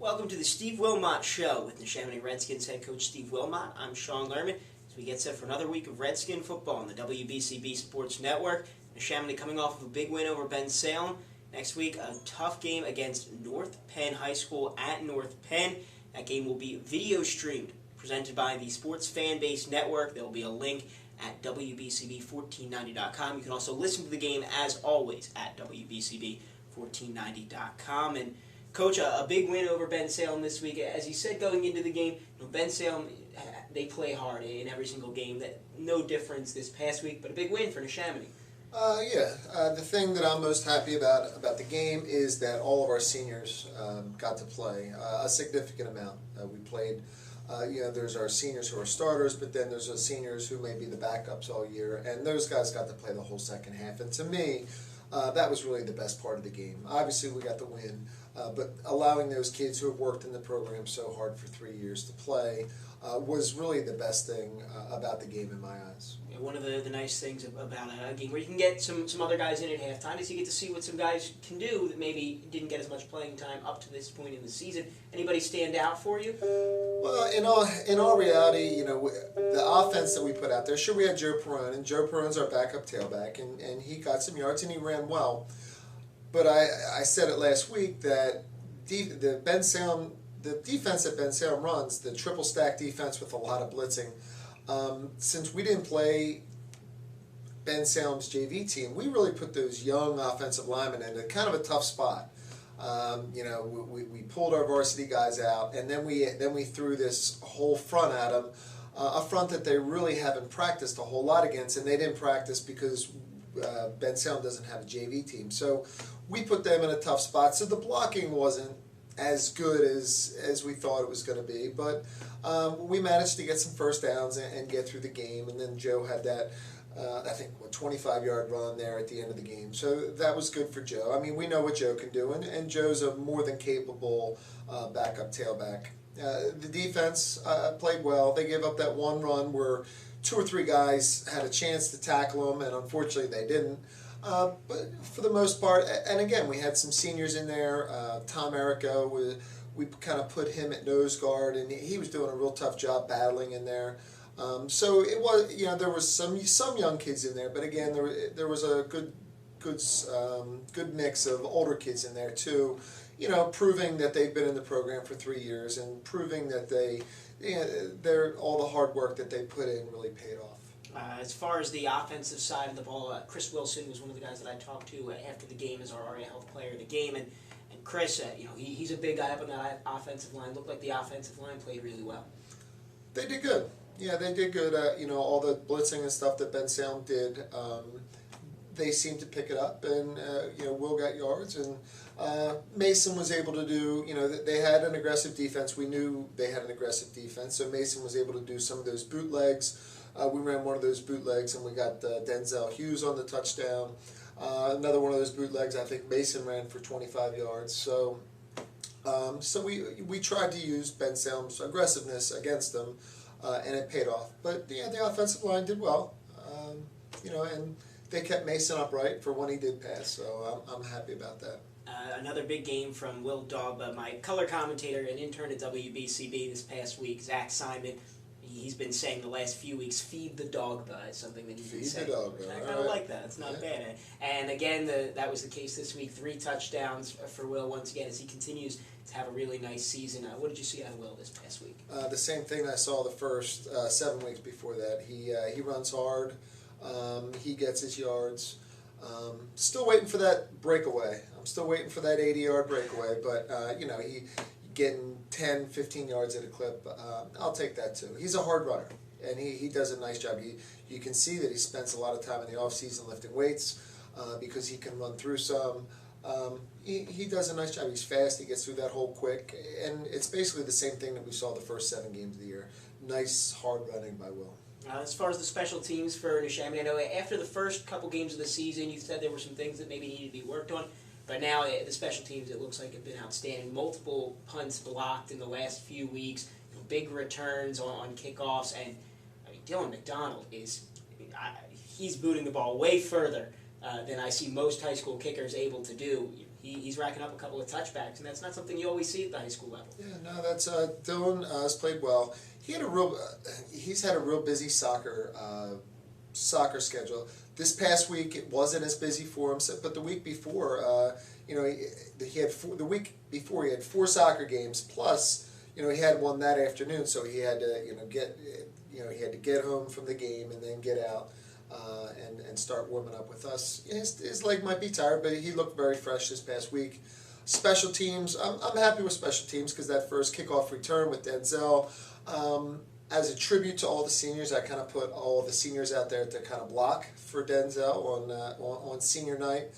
Welcome to the Steve Wilmot Show with the Neshaminy Redskins head coach Steve Wilmot. I'm Sean Lerman as we get set for another week of Redskin football on the WBCB Sports Network. Neshaminy coming off of a big win over Ben Salem. Next week, a tough game against North Penn High School at North Penn. That game will be video streamed, presented by the Sports Fan Base Network. There will be a link at WBCB1490.com. You can also listen to the game, as always, at WBCB1490.com. And Coach, a big win over Ben Salem this week. As you said going into the game, Ben Salem, they play hard in every single game. No difference this past week, but a big win for Neshaminy. The thing that I'm most happy about the game is that all of our seniors got to play a significant amount. We played, there's our seniors who are starters, but then there's our seniors who may be the backups all year, and those guys got to play the whole second half. And to me, that was really the best part of the game. Obviously, we got the win, but allowing those kids who have worked in the program so hard for 3 years to play was really the best thing about the game in my eyes. Yeah, one of the nice things about a game where you can get some other guys in at halftime is you get to see what some guys can do that maybe didn't get as much playing time up to this point in the season. Anybody stand out for you? Well, in all reality, the offense that we put out there, sure, we had Joe Perone, and Joe Perone's our backup tailback, and he got some yards and he ran well. But I said it last week that the defense that Ben Salem runs, the triple stack defense with a lot of blitzing, since we didn't play Ben Salem's JV team, we really put those young offensive linemen in a kind of a tough spot. We pulled our varsity guys out, and then we threw this whole front at them, a front that they really haven't practiced a whole lot against, and they didn't practice because Ben Salem doesn't have a JV team. So we put them in a tough spot. So the blocking wasn't as good as we thought it was going to be, but we managed to get some first downs and get through the game. And then Joe had that, 25-yard run there at the end of the game. So that was good for Joe. I mean, we know what Joe can do, and Joe's a more than capable backup tailback. The defense played well. They gave up that one run where 2 or 3 guys had a chance to tackle them, and unfortunately they didn't. But for the most part, and again, we had some seniors in there. Tom Errico, we kind of put him at nose guard, and he was doing a real tough job battling in there. So it was, there was some young kids in there, but again, there was a good mix of older kids in there too. Proving that they've been in the program for 3 years and proving that they're all the hard work that they put in really paid off. As far as the offensive side of the ball, Chris Wilson was one of the guys that I talked to after the game as our area health player of the game, and Chris, he's a big guy up on that offensive line. Looked like the offensive line played really well. They did good. Yeah, they did good. All the blitzing and stuff that Ben Salem did, they seemed to pick it up, and Will got yards, and Mason was able to do. They had an aggressive defense. We knew they had an aggressive defense, so Mason was able to do some of those bootlegs. We ran one of those bootlegs, and we got Denzel Hughes on the touchdown. Another one of those bootlegs, I think Mason ran for 25 yards. So we tried to use Ben Salem's aggressiveness against them, and it paid off. But the offensive line did well, and they kept Mason upright for when he did pass. So I'm happy about that. Another big game from Will Dogba, my color commentator and intern at WBCB this past week, Zach Simon. He's been saying the last few weeks, feed the Dogba. It's something that he's been saying. Feed the Dogba. I kind of like that. It's not bad. And again, that was the case this week. 3 touchdowns for Will once again as he continues to have a really nice season. What did you see out of Will this past week? The same thing I saw the first 7 weeks before that. He runs hard. He gets his yards. Still waiting for that breakaway. I'm still waiting for that 80-yard breakaway, but he getting 10, 15 yards at a clip, I'll take that too. He's a hard runner, and he does a nice job. You can see that he spends a lot of time in the off-season lifting weights because he can run through some. He does a nice job. He's fast. He gets through that hole quick, and it's basically the same thing that we saw the first 7 games of the year. Nice, hard running by Will. As far as the special teams for Neshaminy, I know after the first couple games of the season, you said there were some things that maybe needed to be worked on. But now the special teams, it looks like, have been outstanding. Multiple punts blocked in the last few weeks, big returns on kickoffs, and Dylan McDonald he's booting the ball way further than I see most high school kickers able to do. he's racking up a couple of touchbacks, and that's not something you always see at the high school level. Yeah, no, that's Dylan has played well. He's had a real busy soccer schedule. This past week it wasn't as busy for him, but the week before, he had the week before he had 4 soccer games plus, he had one that afternoon, so he had to he had to get home from the game and then get out and start warming up with us. His leg might be tired, but he looked very fresh this past week. Special teams, I'm happy with special teams because that first kickoff return with Denzel. As a tribute to all the seniors, I kind of put all the seniors out there to kind of block for Denzel on senior night,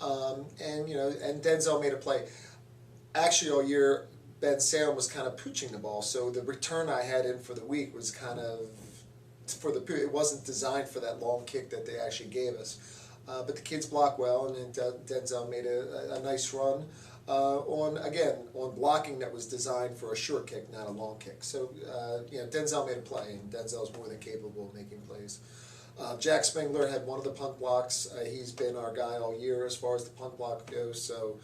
and Denzel made a play. Actually, all year Ben Salem was kind of pooching the ball, so the return I had in for the week was kind of it wasn't designed for that long kick that they actually gave us, but the kids blocked well, and then Denzel made a nice run. On blocking that was designed for a short kick, not a long kick. So, Denzel made a play, and Denzel's more than capable of making plays. Jack Spengler had one of the punt blocks. He's been our guy all year as far as the punt block goes, so,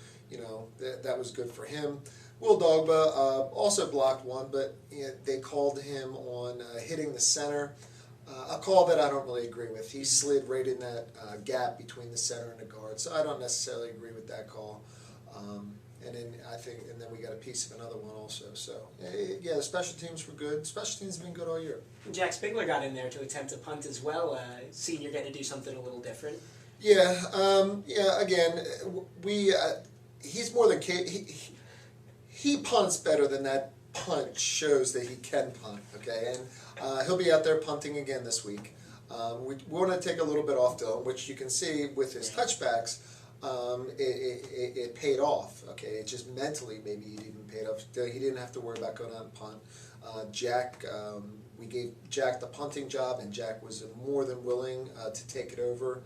that was good for him. Will Dogba also blocked one, but they called him on hitting the center. A call that I don't really agree with. He slid right in that gap between the center and the guard, so I don't necessarily agree with that call. And then we got a piece of another one also. So the special teams were good. Special teams have been good all year. Jack Spengler got in there to attempt a punt as well. Senior getting to do something a little different. Yeah. Again, he's more than he punts better than that punt shows that he can punt. Okay, and he'll be out there punting again this week. We want to take a little bit off Dylan, which you can see with his touchbacks. It paid off. Okay, it just mentally maybe he didn't pay off. He didn't have to worry about going out and punt. Jack, we gave Jack the punting job, and Jack was more than willing to take it over.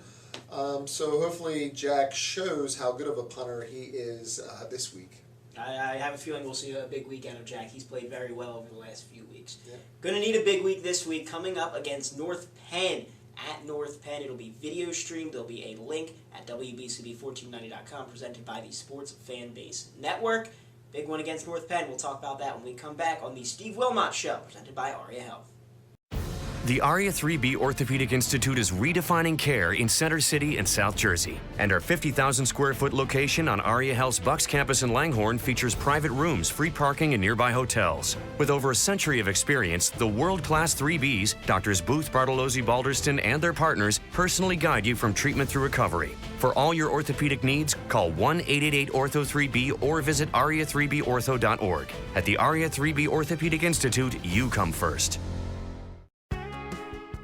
So hopefully Jack shows how good of a punter he is this week. I have a feeling we'll see a big week out of Jack. He's played very well over the last few weeks. Yeah. Going to need a big week this week coming up against North Penn. At North Penn, it'll be video streamed. There'll be a link at WBCB1490.com presented by the Sports Fan Base Network. Big one against North Penn. We'll talk about that when we come back on the Steve Wilmot Show, presented by ARIA Health. The ARIA 3B Orthopedic Institute is redefining care in Center City and South Jersey. And our 50,000 square foot location on ARIA Health's Bucks campus in Langhorne features private rooms, free parking, and nearby hotels. With over a century of experience, the world-class 3Bs, Doctors Booth, Bartolozzi, Balderston, and their partners personally guide you from treatment through recovery. For all your orthopedic needs, call 1-888-ORTHO-3B or visit aria3bortho.org. At the ARIA 3B Orthopedic Institute, you come first.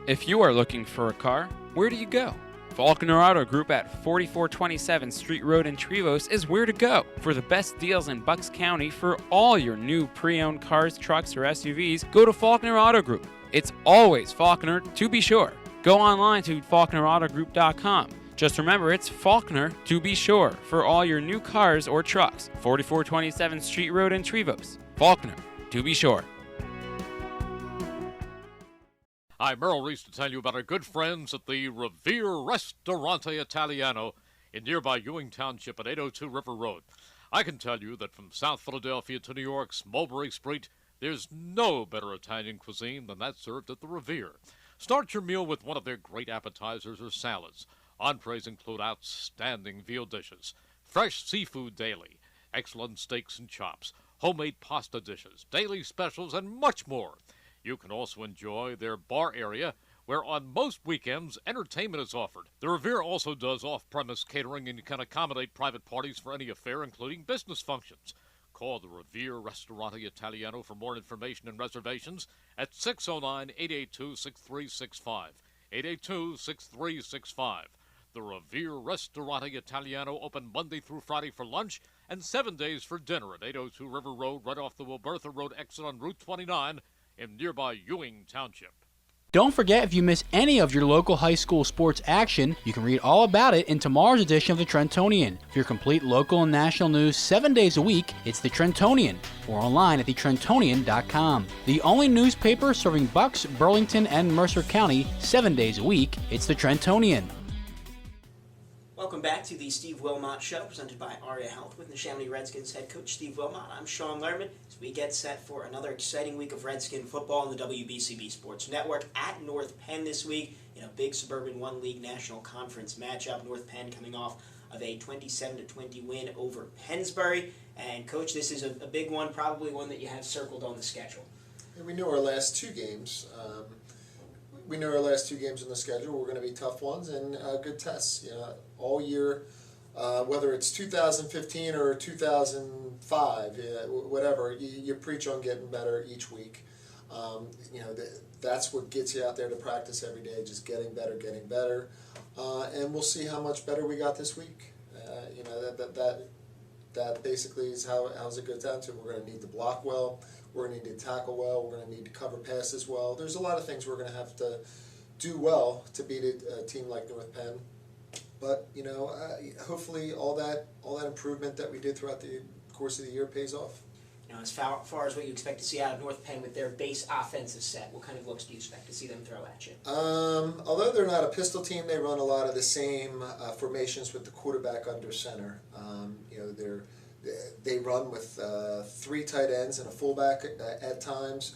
If you are looking for a car, where do you go? Faulkner Auto Group at 4427 Street Road in Trevose is where to go for the best deals in Bucks County for all your new pre-owned cars, trucks, or SUVs. Go to Faulkner Auto Group. It's always Faulkner, to be sure. Go online to faulknerautogroup.com. Just remember, it's Faulkner, to be sure, for all your new cars or trucks. 4427 Street Road in Trevose. Faulkner, to be sure. Hi, Merrill Reese to tell you about our good friends at the Revere Ristorante Italiano in nearby Ewing Township at 802 River Road. I can tell you that from South Philadelphia to New York's Mulberry Street, there's no better Italian cuisine than that served at the Revere. Start your meal with one of their great appetizers or salads. Entrees include outstanding veal dishes, fresh seafood daily, excellent steaks and chops, homemade pasta dishes, daily specials, and much more. You can also enjoy their bar area, where on most weekends, entertainment is offered. The Revere also does off-premise catering and can accommodate private parties for any affair, including business functions. Call the Revere Ristorante Italiano for more information and reservations at 609-882-6365. 882-6365. The Revere Ristorante Italiano open Monday through Friday for lunch and 7 days for dinner at 802 River Road, right off the Wilbertha Road exit on Route 29. In nearby Ewing Township. Don't forget, if you miss any of your local high school sports action, you can read all about it in tomorrow's edition of the Trentonian. For your complete local and national news 7 days a week, it's the Trentonian, or online at thetrentonian.com. The only newspaper serving Bucks, Burlington, and Mercer County 7 days a week, it's the Trentonian. Welcome back to the Steve Wilmot Show, presented by Aria Health with the Chamonix Redskins head coach Steve Wilmot. I'm Sean Lerman as we get set for another exciting week of Redskin football on the WBCB Sports Network at North Penn this week in a big Suburban One League National Conference matchup. North Penn coming off of a 27-20 win over Pennsbury. And Coach, this is a big one, probably one that you have circled on the schedule. And we knew our last two games. We knew our last two games on the schedule were going to be tough ones and good tests. All year, whether it's 2015 or 2005, whatever, you preach on getting better each week. That's what gets you out there to practice every day, just getting better. And we'll see how much better we got this week. That basically is how it goes down to. We're going to need to block well. We're going to need to tackle well. We're going to need to cover passes well. There's a lot of things we're going to have to do well to beat a team like North Penn. But hopefully all that improvement that we did throughout the course of the year pays off. As far as what you expect to see out of North Penn with their base offensive set, what kind of looks do you expect to see them throw at you? Although they're not a pistol team, they run a lot of the same formations with the quarterback under center. They run with 3 tight ends and a fullback at times.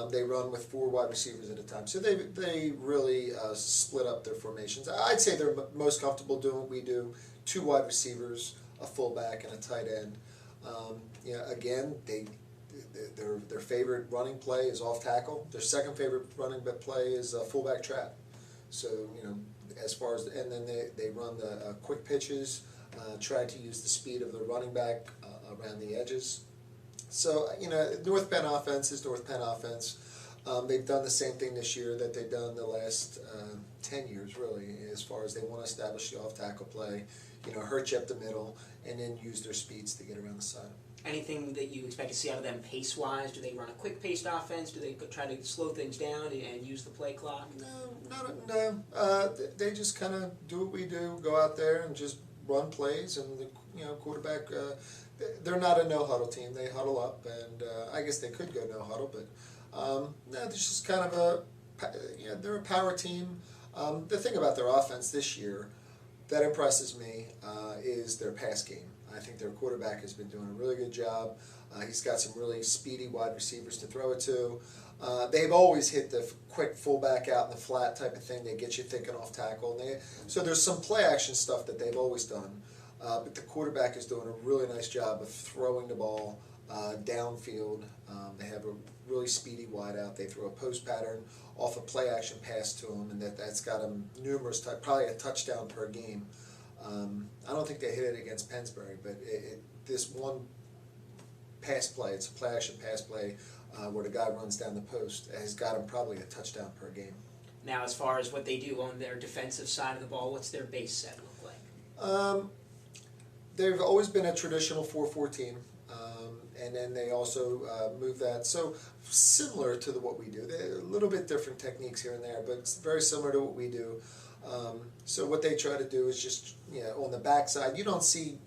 They run with 4 wide receivers at a time. So they really split up their formations. I'd say they're most comfortable doing what we do: 2 wide receivers, a fullback, and a tight end. Again, their favorite running play is off tackle. Their second favorite running play is a fullback trap. So as far as and then they run the quick pitches, try to use the speed of the running back around the edges. So North Penn offense is North Penn offense. They've done the same thing this year that they've done the last 10 years, really, as far as they want to establish the off tackle play, hurt you up the middle, and then use their speeds to get around the side. Anything that you expect to see out of them pace-wise? Do they run a quick-paced offense? Do they try to slow things down and use the play clock? No. They just kind of do what we do, go out there and just run plays, and the quarterback. They're not a no-huddle team. They huddle up, and I guess they could go no-huddle, but no, they're just kind of they're a power team. The thing about their offense this year that impresses me is their pass game. I think their quarterback has been doing a really good job. He's got some really speedy wide receivers to throw it to. They've always hit the quick fullback out in the flat type of thing. They get you thinking off tackle. So there's some play action stuff that they've always done. But the quarterback is doing a really nice job of throwing the ball downfield. They have a really speedy wide out. They throw a post pattern off a play action pass to him, and that's got them numerous times, probably a touchdown per game. I don't think they hit it against Pennsbury, but this one pass play, it's a play action pass play where the guy runs down the post, has got him probably a touchdown per game. Now, as far as what they do on their defensive side of the ball, what's their base set look like? They've always been a traditional 4-4 team, and then they also move that. So similar to what we do. They're a little bit different techniques here and there, but it's very similar to what we do. So what they try to do is just on the backside. You don't see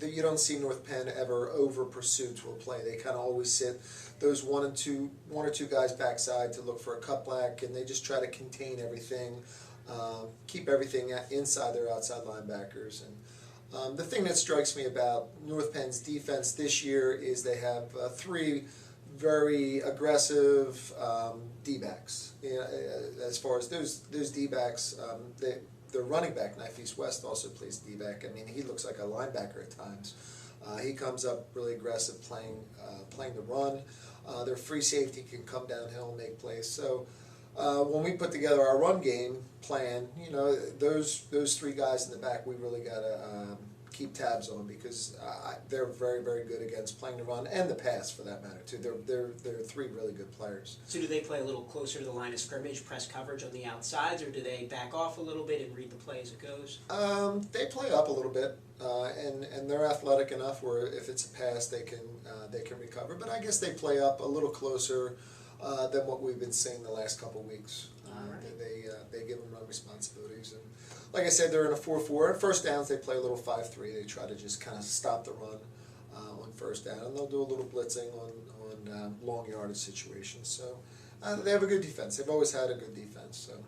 North Penn ever over pursue to a play. They kind of always sit those one or two guys backside to look for a cutback, and they just try to contain everything, keep everything inside their outside linebackers. And the thing that strikes me about North Penn's defense this year is they have 3 very aggressive D-backs. As far as those D-backs, their running back, Knife East West, also plays D-back. I mean, he looks like a linebacker at times. He comes up really aggressive, playing the run. Their free safety can come downhill and make plays. So when we put together our run game plan, those 3 guys in the back, we really got to keep tabs on, because they're very, very good against playing the run and the pass, for that matter too. They're 3 really good players. So do they play a little closer to the line of scrimmage, press coverage on the outsides, or do they back off a little bit and read the play as it goes? They play up a little bit, and they're athletic enough where if it's a pass, they can recover. But I guess they play up a little closer than what we've been seeing the last couple of weeks. They give them run responsibilities, and like I said, they're in a 4-4. On first downs, they play a little 5-3. They try to just kind of stop the run on first down, and they'll do a little blitzing on long yardage situations. So they have a good defense. They've always had a good defense. So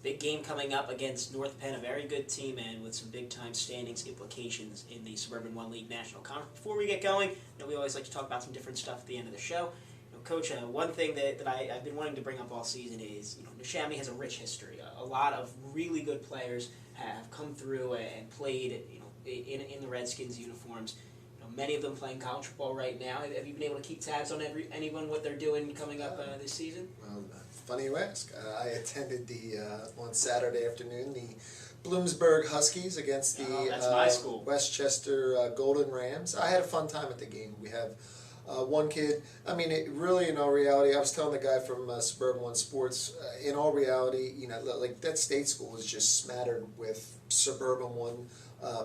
Big game coming up against North Penn, a very good team, and with some big-time standings implications in the Suburban 1 League National Conference. Before we get going, we always like to talk about some different stuff at the end of the show. Coach, one thing that I've been wanting to bring up all season is, Neshaminy has a rich history. A lot of really good players have come through and played, in the Redskins uniforms. Many of them playing college football right now. Have you been able to keep tabs on anyone, what they're doing coming up this season? Well, funny you ask. I attended on Saturday afternoon the Bloomsburg Huskies against the Westchester Golden Rams. I had a fun time at the game. We have one kid. I mean, really, in all reality, I was telling the guy from Suburban One Sports. In all reality, like that state school is just smattered with Suburban One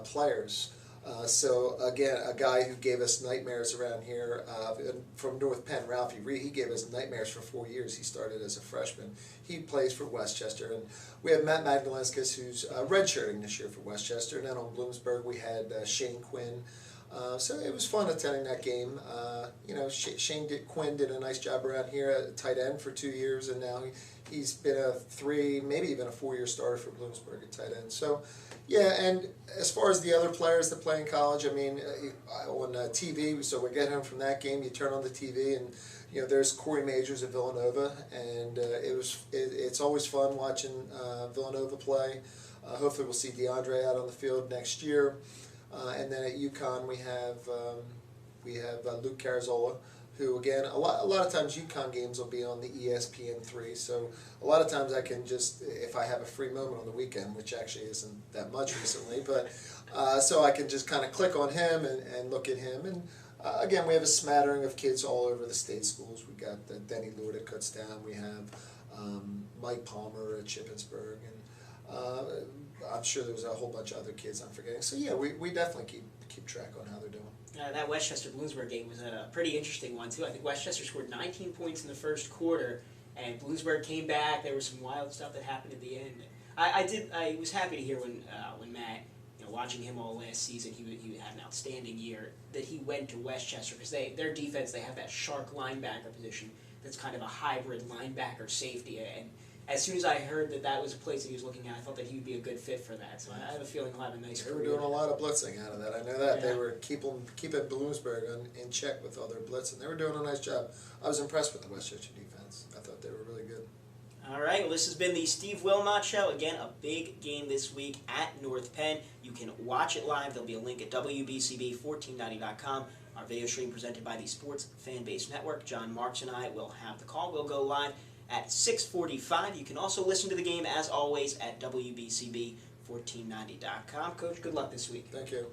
players. So again, a guy who gave us nightmares around here from North Penn, Ralphie Reed, he gave us nightmares for 4 years. He started as a freshman. He plays for Westchester, and we have Matt Magdalenskas, who's redshirting this year for Westchester. And then on Bloomsburg, we had Shane Quinn. So it was fun attending that game. Quinn did a nice job around here at tight end for 2 years, and now he's been a 3, maybe even a 4-year starter for Bloomsburg at tight end. So, yeah, and as far as the other players that play in college, I mean, on TV, so we get home from that game, you turn on the TV, and there's Corey Majors at Villanova, and it's always fun watching Villanova play. Hopefully we'll see DeAndre out on the field next year. And then at UConn we have Luke Carazola, who again a lot of times UConn games will be on the ESPN3. So a lot of times I can just, if I have a free moment on the weekend, which actually isn't that much recently, but so I can just kind of click on him and look at him. And again, we have a smattering of kids all over the state schools. We got Denny Lord at Kutztown. We have Mike Palmer at Shippensburg, and I'm sure there's a whole bunch of other kids I'm forgetting. So yeah, we definitely keep track on how they're doing. That Westchester Bloomsburg game was a pretty interesting one too. I think Westchester scored 19 points in the first quarter, and Bloomsburg came back. There was some wild stuff that happened at the end. I was happy to hear when Matt, watching him all last season, he had an outstanding year. That he went to Westchester because their defense, they have that shark linebacker position that's kind of a hybrid linebacker safety. And as soon as I heard that was a place that he was looking at, I thought that he would be a good fit for that. So I have a feeling he'll have a nice career. They were doing a lot of blitzing out of that. I know that. Yeah. They were keeping Bloomsburg in check with all their blitzing. They were doing a nice job. I was impressed with the Westchester defense. I thought they were really good. All right, well, this has been the Steve Wilmot Show. Again, a big game this week at North Penn. You can watch it live. There'll be a link at WBCB1490.com. Our video stream presented by the Sports Fanbase Network. John Marks and I will have the call. We'll go live at 6:45. You can also listen to the game, as always, at WBCB1490.com. Coach, good luck this week. Thank you.